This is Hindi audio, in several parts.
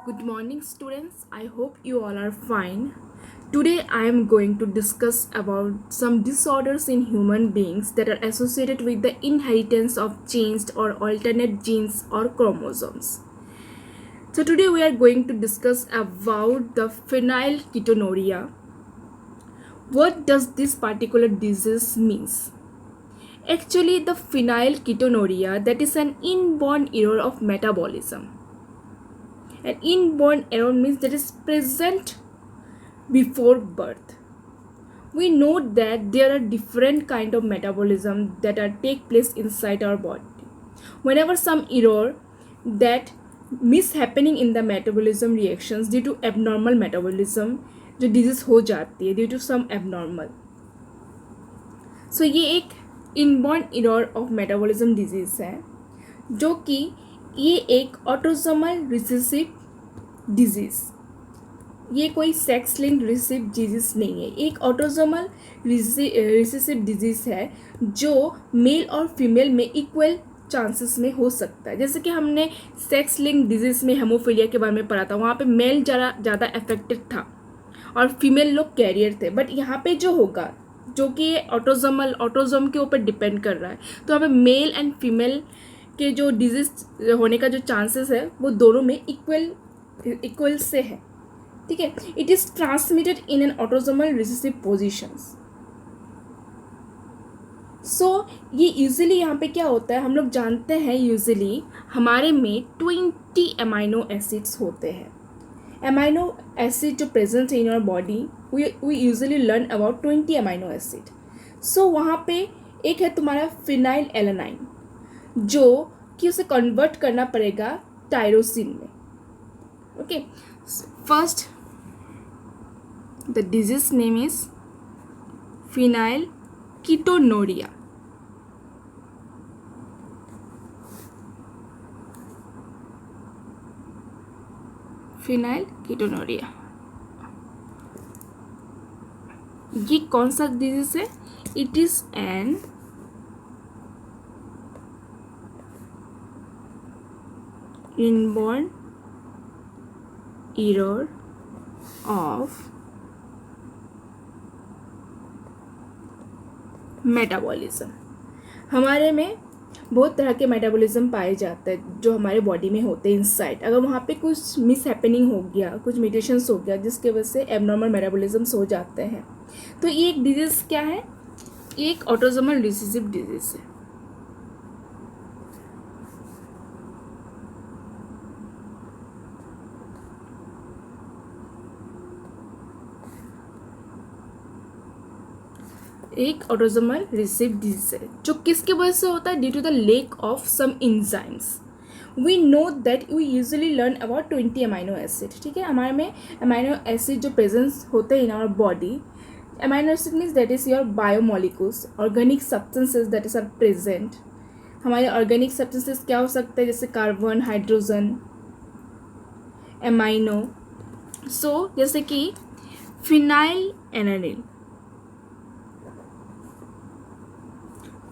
Good morning students. I hope you all are fine. Today I am going to discuss about some disorders in human beings that are associated with the inheritance of changed or alternate genes or chromosomes. So today we are going to discuss about the phenylketonuria. What does this particular disease means? Actually, the phenylketonuria, that is an inborn error of metabolism. An inborn error means that is present before birth. We know that there are different kind of metabolism that are take place inside our body. Whenever some error that mishappening in the metabolism reactions due to abnormal metabolism जो disease हो जाती है due to some abnormal. So ये एक inborn error of metabolism disease है जो कि ये एक ऑटोसोमल रिसेसिव डिजीज, ये कोई सेक्स लिंक्ड रिसेसिव डिजीज नहीं है, एक ऑटोसोमल रिसेसिव डिजीज है जो मेल और फीमेल में इक्वल चांसेस में हो सकता है. जैसे कि हमने सेक्स लिंक्ड डिजीज में हेमोफीलिया के बारे में पढ़ा था, वहाँ पे मेल ज़्यादा अफेक्टेड था और फीमेल लोग कैरियर थे. बट यहाँ पे जो होगा जो कि ऑटोसोम के ऊपर डिपेंड कर रहा है, तो यहाँ पे मेल एंड फीमेल के जो डिजीज होने का जो चांसेस है वो दोनों में इक्वल से है. ठीक है. It is transmitted in an autosomal recessive positions. So ये यूजुअली यहाँ पे क्या होता है, हम लोग जानते हैं यूजुअली हमारे में 20 अमाइनो एसिड्स होते हैं. अमाइनो एसिड जो प्रेजेंट है in your body, we usually learn about 20 amino acid. So वहाँ पे एक है तुम्हारा फिनाइल एलानाइन जो कि उसे कन्वर्ट करना पड़ेगा टायरोसिन में. Okay. First the disease name is phenylketonuria. phenylketonuria ये कौन सा डिजीज है? It is N inborn error of metabolism. हमारे में बहुत तरह के मेटाबॉलिज्म पाए जाते हैं जो हमारे बॉडी में होते हैं इनसाइड. अगर वहाँ पे कुछ मिस हैपनिंग हो गया, कुछ म्यूटेशंस हो गया जिसके वजह से एबनॉर्मल मेटाबॉलिज्म्स हो जाते हैं, तो ये एक डिजीज़ क्या है? एक ऑटोसोमल रिसेसिव डिजीज़ है. एक ऑटोसोमल रिसेसिव डिजीज है जो किसके वजह से होता है? Due to the lack of some enzymes. We know that we usually learn about 20 amino acid. ठीक है. हमारे में अमाइनो एसिड जो प्रेजेंस होते हैं in our body, amino acid means that is your biomolecules, organic substances that is are present. हमारे ऑर्गेनिक सब्सटेंसेज क्या हो सकते हैं? जैसे कार्बन, हाइड्रोजन, एमाइनो. सो जैसे कि फिनाइल एलानिन,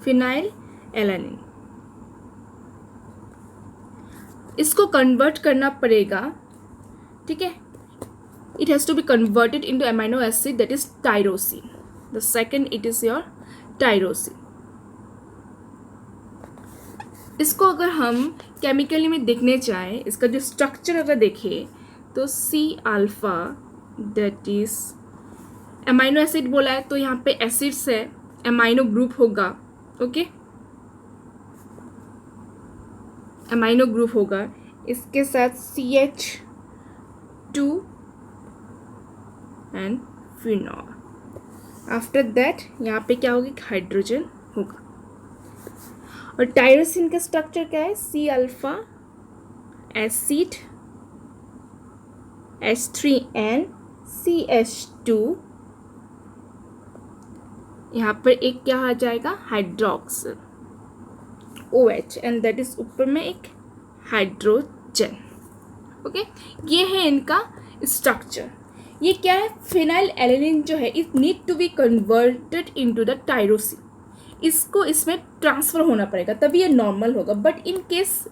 फिनाइल एलानिन, इसको कन्वर्ट करना पड़ेगा. ठीक है. It has to be converted into amino acid that is tyrosine. The second it is your tyrosine. इसको अगर हम केमिकली में देखने चाहें, इसका जो स्ट्रक्चर अगर देखें तो C alpha that is amino acid बोला है तो यहाँ पे एसिड्स है, अमाइनो ग्रुप होगा. ओके. अमाइनो ग्रुप होगा, इसके साथ CH2 and phenol. After that यहाँ पे क्या होगी? हाइड्रोजन होगा. और टायरोसिन का स्ट्रक्चर क्या है? C alpha acid H3N CH2, यहाँ पर एक क्या आ जाएगा? Hydroxyl OH and that is ऊपर में एक हाइड्रोजन. ओके. ये है इनका स्ट्रक्चर. ये क्या है? फिनाइल एलानिन जो है it need to be converted into the tyrosine. इसको इसमें ट्रांसफ़र होना पड़ेगा तभी ये नॉर्मल होगा. बट इन केस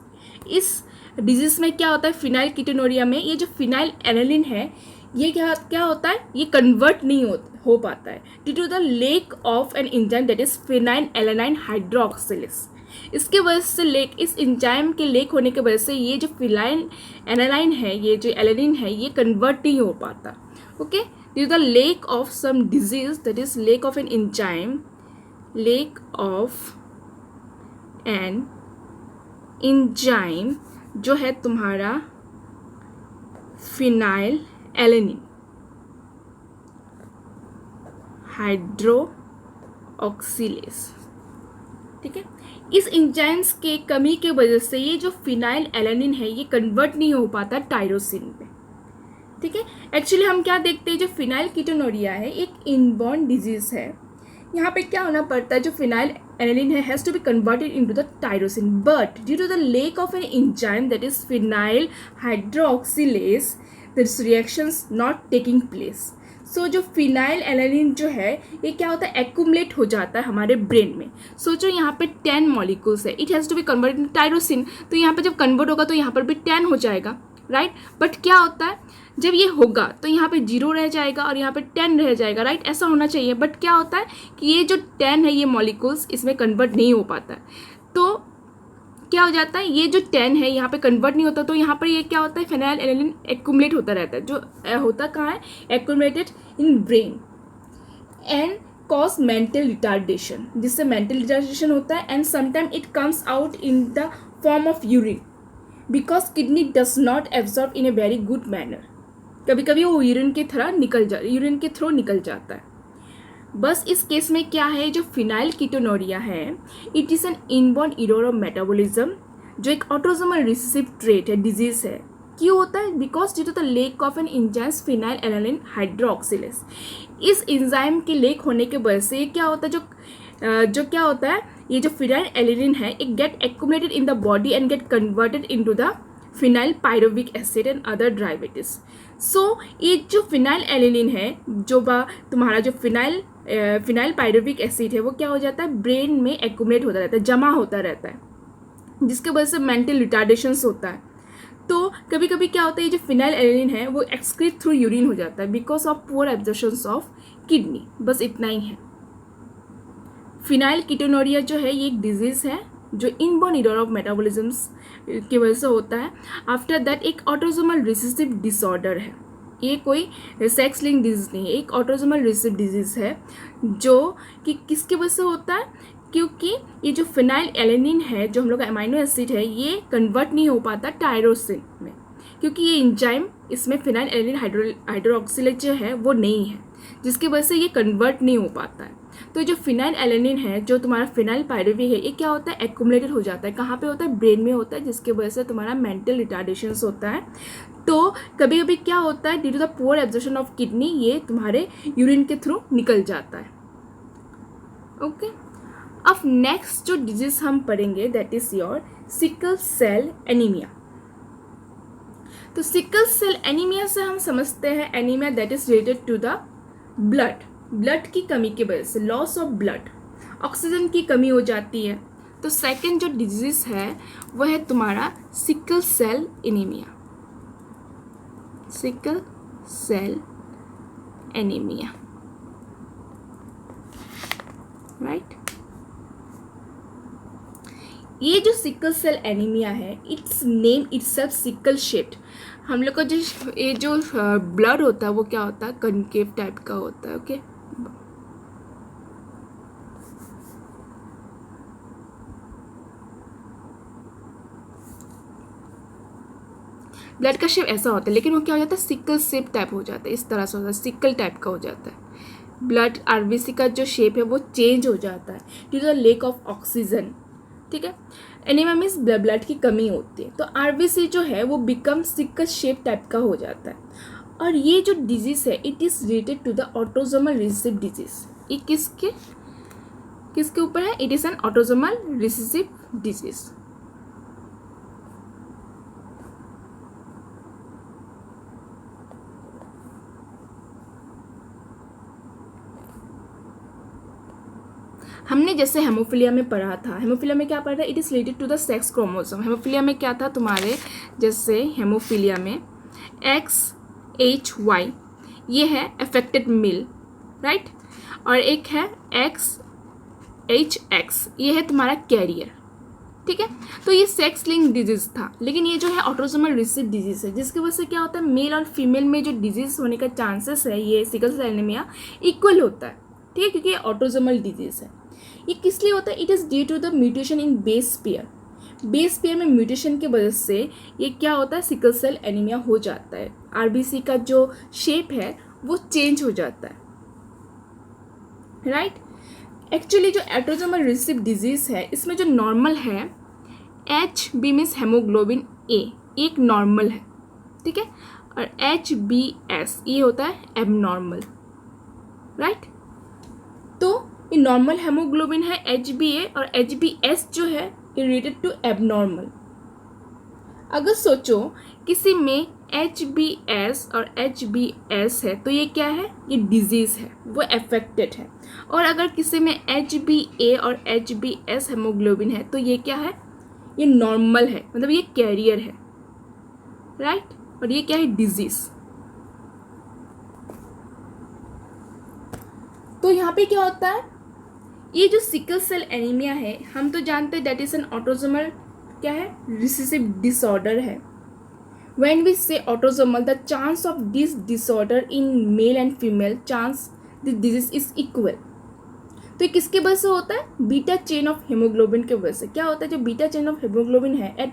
इस डिजीज में क्या होता है, फिनाइल कीटोनूरिया में ये जो फिनाइल एलानिन है ये क्या क्या होता है, ये कन्वर्ट नहीं हो पाता है due to the lack of an enzyme that is phenylalanine hydroxylase. इसके वजह से इस एंजाइम के लेक होने की वजह से ये जो फिनाइल एलानाइन है, ये जो एलानिन है, ये कन्वर्ट नहीं हो पाता। Okay, due to the lack of some disease that is lack of an enzyme, lack of an enzyme जो है तुम्हारा फिनाइल एलानिन हाइड्रो ऑक्सीलेज। ठीक है, इस एंजाइम्स के कमी के वजह से ये जो फिनाइल एलानिन है ये कन्वर्ट नहीं हो पाता टायरोसिन पे। ठीक है, एक्चुअली हम क्या देखते हैं, जो फिनाइल कीटोनूरिया है एक इनबॉर्न डिजीज है। यहाँ पे क्या होना पड़ता है, जो फिनाइल एलानिन है has to be converted into the tyrosine, but due to the lack of an enzyme that is phenyl hydroxylase this reactions not taking place. So जो फिनाइल एलानिन जो है ये क्या होता है, एक्यूमुलेट हो जाता है हमारे ब्रेन में। सोचो यहाँ पे 10 मॉलिक्यूल्स है, it has to be converted in tyrosine, तो यहाँ पे जब कन्वर्ट होगा तो यहाँ पर भी 10 हो जाएगा, राइट। बट क्या होता है, जब ये होगा तो यहाँ पे 0 रह जाएगा और यहाँ पे 10 रह जाएगा, राइट, ऐसा होना चाहिए। बट क्या होता है कि ये जो 10 है ये मॉलिक्यूल्स इसमें कन्वर्ट नहीं हो पाता है, तो क्या हो जाता है, ये जो 10 है यहाँ पे कन्वर्ट नहीं होता, तो यहाँ पर ये क्या होता है, फिनाइल एलानिन एक्यूमुलेट होता रहता है, जो होता कहाँ है, accumulated in brain and cause mental retardation, जिससे मेंटल रिटार्डेशन होता है। And sometime it comes out in the form of urine because kidney does not absorb in a very good manner. कभी कभी वो यूरिन के थ्रू निकल जाता है। बस इस केस में क्या है, जो फिनाइल कीटोनूरिया है it is an inborn error of metabolism, जो एक ऑटोसोमल रिसेसिव ट्रेट है, डिजीज है। क्यों होता है, because due to the lack of an enzyme phenylalanine hydroxylase. इस एंजाइम के लेक होने के वजह से क्या होता है, जो क्या होता है, ये जो फिनाइल एलानिन है it get accumulated in the body and get converted into the phenylpyruvic acid and other derivatives. So ये जो फिनाइल एलानिन है, जो तुम्हारा जो फिनाइल पायरुविक एसिड है वो क्या हो जाता है, ब्रेन में एक्यूमुलेट होता रहता है, जमा होता रहता है, जिसके वजह से मेंटल रिटार्डेशंस होता है। तो कभी कभी क्या होता है, ये जो फिनाइल एलानिन है वो एक्सक्रीट थ्रू यूरिन हो जाता है because of poor absorption of kidney. बस इतना ही है। फिनाइल कीटोनूरिया जो है ये एक डिजीज है जो इनबॉर्न एरर ऑफ मेटाबॉलिज्म्स की वजह से होता है। आफ्टर दैट एक ऑटोसोमल रिसेसिव डिसऑर्डर है, ये कोई सेक्स लिंक डिजीज नहीं है, एक ऑटोसोमल रिसेसिव डिजीज है जो कि किसकी वजह से होता है, क्योंकि ये जो फिनाइल एलानिन है जो हम लोग का अमाइनो एसिड है ये कन्वर्ट नहीं हो पाता टायरोसिन में, क्योंकि ये एंजाइम इसमें फिनाइल एलानिन हाइड्रोक्सिलेज जो है वो नहीं है, जिसकी वजह से ये कन्वर्ट नहीं हो पाता है। तो जो फिनाइल एलानिन है जो तुम्हारा फिनाइल पायरुविक है ये क्या होता है, एक्यूमुलेटेड हो जाता है। कहाँ पे होता है, ब्रेन में होता है, जिसकी वजह से तुम्हारा मेंटल रिटार्डेशंस होता है। तो कभी कभी क्या होता है, due to the poor absorption of kidney ये तुम्हारे यूरिन के थ्रू निकल जाता है। ओके, अब नेक्स्ट जो डिजीज हम पढ़ेंगे that is your sickle cell anaemia. तो सिकल सेल एनीमिया से हम समझते हैं anaemia that is related to the blood की कमी की वजह से, लॉस ऑफ ब्लड, ऑक्सीजन की कमी हो जाती है। तो सेकंड जो डिजीज है वह है तुम्हारा sickle cell anaemia, sickle cell anaemia, right. ये जो सिकल सेल एनीमिया है it's name itself sickle shaped. हम लोग का जो ये जो ब्लड होता है वो क्या होता है, कनकेव टाइप का होता है। ओके, ब्लड का शेप ऐसा होता है, लेकिन वो क्या हो जाता है, सिकल शेप टाइप हो जाता है, इस तरह से होता है, सिकल टाइप का हो जाता है। ब्लड आरबीसी का जो शेप है वो चेंज हो जाता है due to the lack of oxygen. ठीक है, एनीमिया मीन्स ब्लड की कमी होती है, तो आरबीसी जो है वो बिकम सिकल शेप टाइप का हो जाता है। और ये जो डिजीज है it is related to the autosomal recessive disease. ये किसके ऊपर है, it is an autosomal recessive disease. हमने जैसे हेमोफिलिया में पढ़ा था, हेमोफिलिया में क्या पढ़ा था, it is related to the sex chromosome. Haemophilia में क्या था तुम्हारे, जैसे हेमोफिलिया में XHY ये है अफेक्टेड मेल, राइट, और एक है XHX ये है तुम्हारा कैरियर, ठीक है। तो ये सेक्स लिंक डिजीज था, लेकिन ये जो है ऑटोसोमल रिसेसिव डिजीज है, जिसकी वजह से क्या होता है, मेल और फीमेल में जो डिजीज होने का चांसेस है, ये सिकल सेल एनीमिया इक्वल होता है, ठीक है, क्योंकि ये ऑटोसोमल डिजीज है। ये किस लिए होता है, it is due to the mutation in base pair. Base pair में म्यूटेशन की वजह से ये क्या होता है, सिकल सेल एनीमिया हो जाता है। आरबीसी का जो शेप है वो चेंज हो जाता है, राइट। एक्चुअली जो ऑटोसोमल रिसेसिव डिजीज है, इसमें जो नॉर्मल है HB मीन्स हेमोग्लोबिन A एक नॉर्मल है, ठीक है, और HBS ये होता है एबनॉर्मल, राइट। तो ये नॉर्मल हेमोग्लोबिन है HbA और HbS जो है रिलेटेड टू एबनॉर्मल। अगर सोचो किसी में HbS और HbS है तो ये क्या है, ये डिजीज़ है, वो अफेक्टेड है। और अगर किसी में HbA और HbS हेमोग्लोबिन है तो ये क्या है, ये नॉर्मल है, मतलब ये कैरियर है, राइट, और ये क्या है, डिजीज़। तो यहाँ पे क्या होता है, ये जो सिकल सेल एनीमिया है, हम तो जानते हैं दैट इज एन ऑटोसोमल क्या है, रिसेसिव डिसऑर्डर है। व्हेन वी से autosomal, the chance of this disorder in male and female chance this disease is equal. तो ये किसके वजह से होता है, बीटा चेन ऑफ हेमोग्लोबिन के वजह से। क्या होता है, जो बीटा चेन ऑफ हेमोग्लोबिन है एट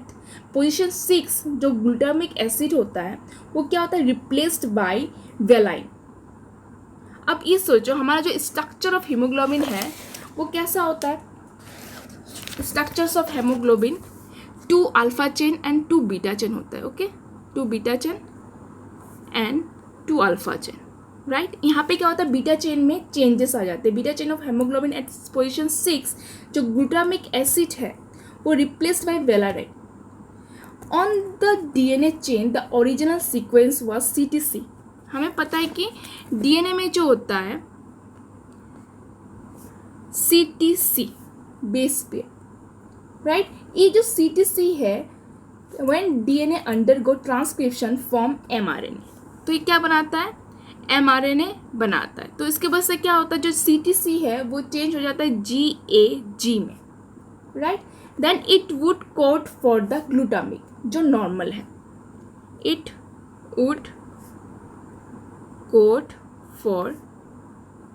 पोजीशन 6 जो ग्लूटामिक एसिड होता है वो क्या होता है, रिप्लेस्ड बाय वेलाइन। अब ये सोचो हमारा जो स्ट्रक्चर ऑफ हीमोग्लोबिन है वो कैसा होता है, structures of haemoglobin 2 alpha chain and 2 beta chain होता है, okay, 2 beta chain and 2 alpha chain, right. यहाँ पे क्या होता है, बीटा चेन में चेंजेस आ जाते हैं। Beta chain of haemoglobin at position 6 जो ग्लूटामिक एसिड है वो replaced by valine. On the DNA chain the original sequence was CTC। हमें पता है कि डीएनए में जो होता है CTC बेस पे, राइट। ये जो CTC है when DNA undergo transcription form mRNA, तो ये क्या बनाता है, mRNA बनाता है। तो इसके वजह से क्या होता है, जो CTC है वो चेंज हो जाता है GAG में, right. Then it would code for the glutamic जो नॉर्मल है, it would code for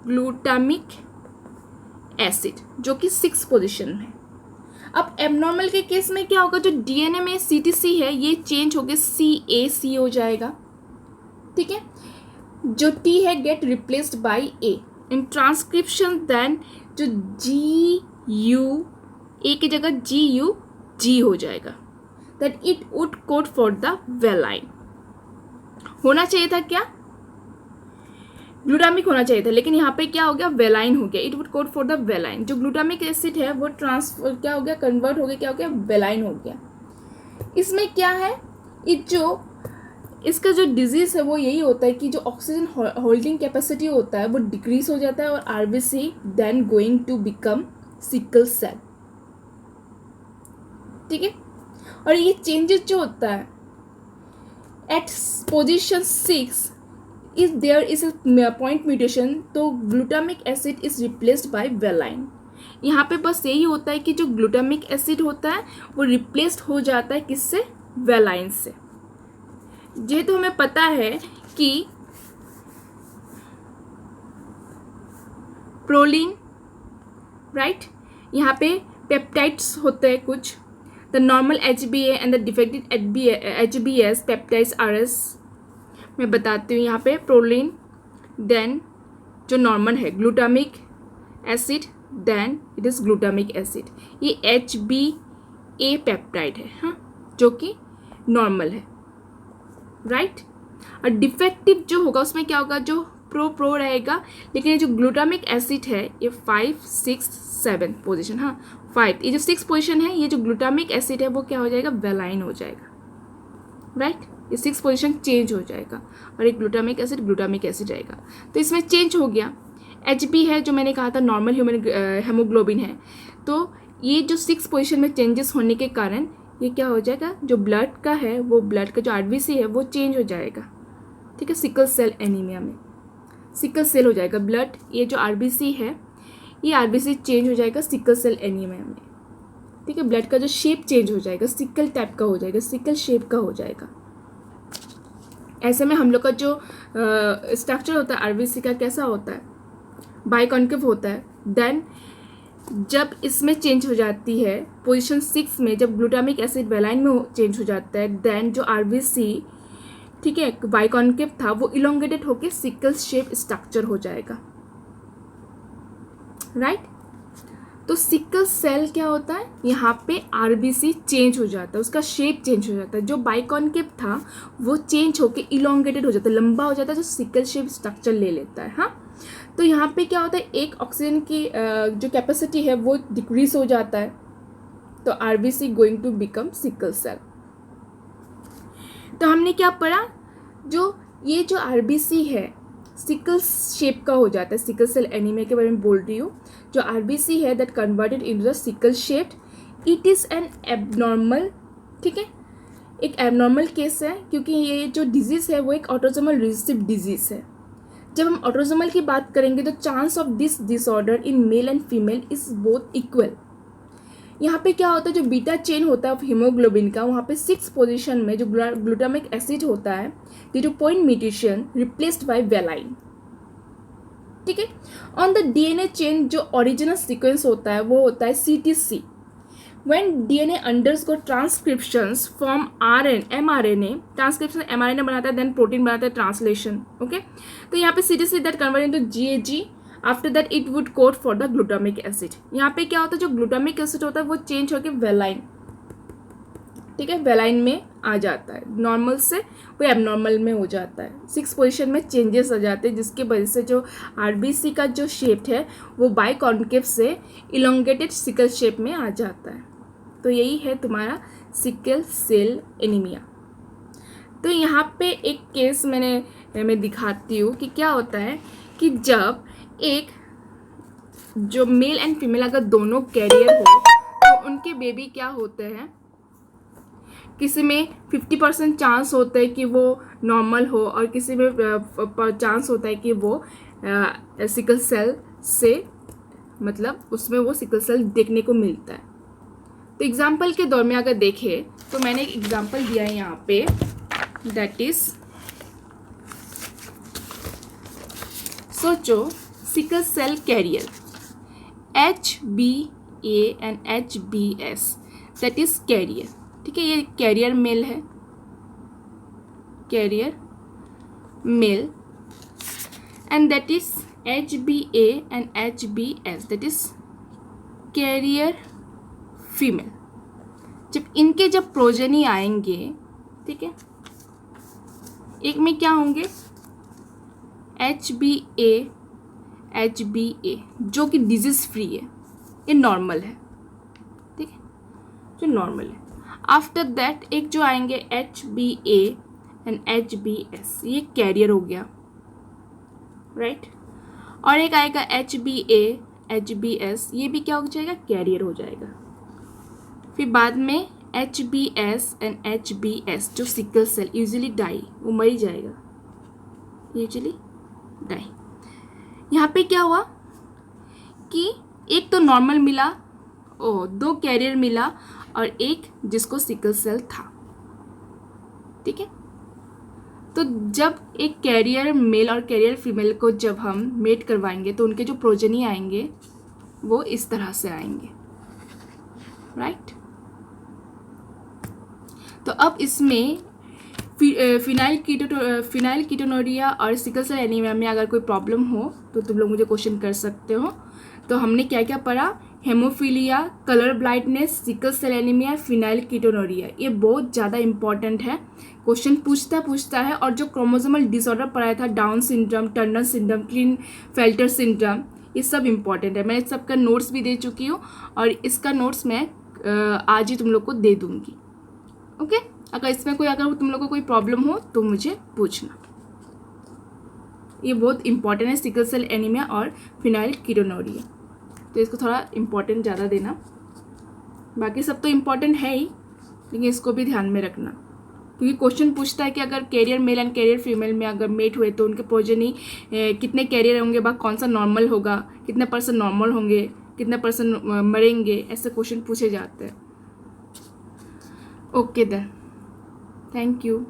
glutamic acid जो कि 6 पोजीशन में है। अब एबनॉर्मल के केस में क्या होगा, जो डीएनए में CTC है ये चेंज होकर CAC हो जाएगा, ठीक है। जो T है get replaced by A in transcription, then जो GU A की जगह GUG हो जाएगा, that it would code for the valine. होना चाहिए था क्या, ग्लूटामिक होना चाहिए था, लेकिन यहाँ पे क्या हो गया, वेलाइन हो गया, it would code for the valine. जो ग्लूटामिक एसिड है वो ट्रांसफर क्या हो गया, कन्वर्ट हो गया, क्या हो गया, वेलाइन हो गया। इसमें क्या है, जो इसका जो डिजीज़ है वो यही होता है कि जो ऑक्सीजन होल्डिंग कैपेसिटी होता है वो डिक्रीज हो जाता है और RBC then going to become sickle cell, ठीक है। और ये चेंजेस जो होता है at position 6 if there is a point mutation तो glutamic acid is replaced by valine. यहाँ पे बस यही होता है कि जो ग्लूटामिक एसिड होता है वो रिप्लेस्ड हो जाता है किससे, वेलाइन से। जेहेतु हमें पता है कि प्रोलीन, राइट, यहाँ पे पेप्टाइड्स होते हैं कुछ, the normal HbA and the defected HbS peptides RS मैं बताती हूँ। यहाँ पे प्रोलीन, देन जो नॉर्मल है glutamic acid, then it is glutamic acid, ये HbA पेप्टाइड है, हाँ, जो कि नॉर्मल है, राइट। और डिफेक्टिव जो होगा उसमें क्या होगा, जो प्रो रहेगा, लेकिन ये जो ग्लूटामिक एसिड है ये 5, 6, 7 पोजीशन, हाँ 5, ये जो 6 पोजीशन है, ये जो ग्लूटामिक एसिड है वो क्या हो जाएगा, वेलाइन हो जाएगा, राइट। ये 6 पोजीशन चेंज हो जाएगा और एक ग्लूटामिक एसिड रहेगा, तो इसमें चेंज हो गया। HB है जो मैंने कहा था नॉर्मल ह्यूमन हेमोग्लोबिन है। तो ये जो 6 पोजीशन में चेंजेस होने के कारण ये क्या हो जाएगा, जो ब्लड का है वो ब्लड का जो RBC है वो चेंज हो जाएगा, ठीक है। सिकल सेल एनीमिया में सिकल सेल हो जाएगा ब्लड, ये जो RBC है ये RBC चेंज हो जाएगा सिकल सेल एनीमिया में, ठीक है। ब्लड का जो शेप चेंज हो जाएगा, सिकल टाइप का हो जाएगा, सिकल शेप का हो जाएगा। ऐसे में हम लोग का जो स्ट्रक्चर होता है RBC का कैसा होता है, बाइकॉन्केव होता है। देन जब इसमें चेंज हो जाती है पोजीशन 6 में, जब ग्लूटामिक एसिड वेलाइन में चेंज हो जाता है, देन जो RBC, ठीक है, बाइकॉन्केव था वो इलोंगेटेड होके सिकल शेप स्ट्रक्चर हो जाएगा, राइट। तो सिकल सेल क्या होता है, यहाँ पे RBC चेंज हो जाता है, उसका शेप चेंज हो जाता है। जो बाइकॉन्केव था वो चेंज होके इलोंगेटेड हो जाता है, लंबा हो जाता है, जो सिकल शेप स्ट्रक्चर ले लेता है। हाँ, तो यहाँ पे क्या होता है, एक ऑक्सीजन की जो कैपेसिटी है वो डिक्रीज हो जाता है, तो RBC going to become sickle cell. तो हमने क्या पढ़ा, जो ये जो RBC है सिकल शेप का हो जाता है, सिकल सेल एनीमिया के बारे में बोल रही हूँ। जो RBC है that converted into the sickle shape, it is N abnormal, ठीक है, एक एबनॉर्मल केस है, क्योंकि ये जो डिजीज़ है वो एक ऑटोसोमल रिसेसिव डिजीज़ है। जब हम ऑटोसोमल की बात करेंगे तो chance of this disorder in male and female is both equal. यहाँ पे क्या होता है, जो बीटा चेन होता है हीमोग्लोबिन का, वहाँ पे 6 पोजीशन में जो ग्लूटामिक एसिड होता है due two point mutation replaced by valine, ठीक है। ऑन द DNA चेन जो ओरिजिनल सीक्वेंस होता है वो होता है CTC। When DNA undergo transcriptions from mRNA, transcription mRNA बनाता है, देन प्रोटीन बनाता है, ट्रांसलेशन, ओके। तो यहाँ पे CTC that convert into GAG, after that it would code for the glutamic acid. यहाँ पे क्या होता है, जो ग्लूटामिक एसिड होता है वो चेंज होकर वेलाइन, ठीक है, वेलाइन में आ जाता है, नॉर्मल से वो एबनॉर्मल में हो जाता है। 6 पोजीशन में चेंजेस आ जाते हैं, जिसके वजह से जो RBC का जो शेप है वो बाइकॉन्केव से इलोंगेटेड सिकल शेप में आ जाता है। तो यही है तुम्हारा सिकल सेल एनीमिया। तो यहाँ पे एक केस मैं दिखाती हूँ कि क्या होता है कि जब एक जो मेल एंड फीमेल अगर दोनों कैरियर हो तो उनके बेबी क्या होते हैं, किसी में 50% चांस होता है कि वो नॉर्मल हो और किसी में चांस होता है कि वो सिकल सेल से, मतलब उसमें वो सिकल सेल देखने को मिलता है। तो एग्जाम्पल के दौर में अगर देखें तो मैंने एक एग्जाम्पल दिया है यहाँ पे, दैट इज, सोचो sickle cell carrier HbA and HbS, that is carrier, ठीक है। ये कैरियर मेल है, carrier male, and that is HbA and HbS, that is carrier female. जब प्रोजेनी आएंगे, ठीक है, एक में क्या होंगे HbA HbA जो कि डिजीज फ्री है, ये नॉर्मल है, ठीक है, जो नॉर्मल है। आफ्टर दैट एक जो आएंगे HbA एंड HbS, ये कैरियर हो गया, राइट। और एक आएगा HbA HbS, ये भी क्या हो जाएगा, कैरियर हो जाएगा। फिर बाद में HbS एंड HbS जो सिकल सेल यूजुअली डाई, वो मर ही जाएगा, यूजुअली डाई। यहाँ पे क्या हुआ कि एक तो नॉर्मल मिला, 2 कैरियर मिला और एक जिसको सिकल सेल था, ठीक है। तो जब एक कैरियर मेल और कैरियर फीमेल को जब हम मेट करवाएंगे तो उनके जो प्रोजेनी आएंगे वो इस तरह से आएंगे, राइट। तो अब इसमें फिनाइल कीटोनूरिया और सिकल सेल एनीमिया में अगर कोई प्रॉब्लम हो तो तुम लोग मुझे क्वेश्चन कर सकते हो। तो हमने क्या क्या पढ़ा, haemophilia, colour blindness, sickle cell anaemia, phenylketonuria, ये बहुत ज़्यादा इंपॉर्टेंट है, क्वेश्चन पूछता है। और जो क्रोमोसोमल डिसऑर्डर पढ़ाया था, Down syndrome, Turner syndrome, Klinefelter syndrome, ये सब इंपॉर्टेंट है। मैं इस सब का नोट्स भी दे चुकी हूँ और इसका नोट्स मैं आज ही तुम लोग को दे दूँगी, ओके। अगर इसमें कोई, अगर तुम लोग को कोई प्रॉब्लम हो तो मुझे पूछना। ये बहुत इंपॉर्टेंट है, सिकल सेल एनीमिया और फिनाइलकीटोनुरिया, तो इसको थोड़ा इम्पोर्टेंट ज़्यादा देना। बाकी सब तो इम्पोर्टेंट है ही, लेकिन इसको भी ध्यान में रखना, क्योंकि क्वेश्चन पूछता है कि अगर carrier male and carrier female में अगर मेट हुए तो उनके प्रोजेनी कितने कैरियर होंगे, बा कौन सा नॉर्मल होगा, कितने % नॉर्मल होंगे, कितने % मरेंगे, ऐसे क्वेश्चन पूछे जाते हैं। Okay then, thank you.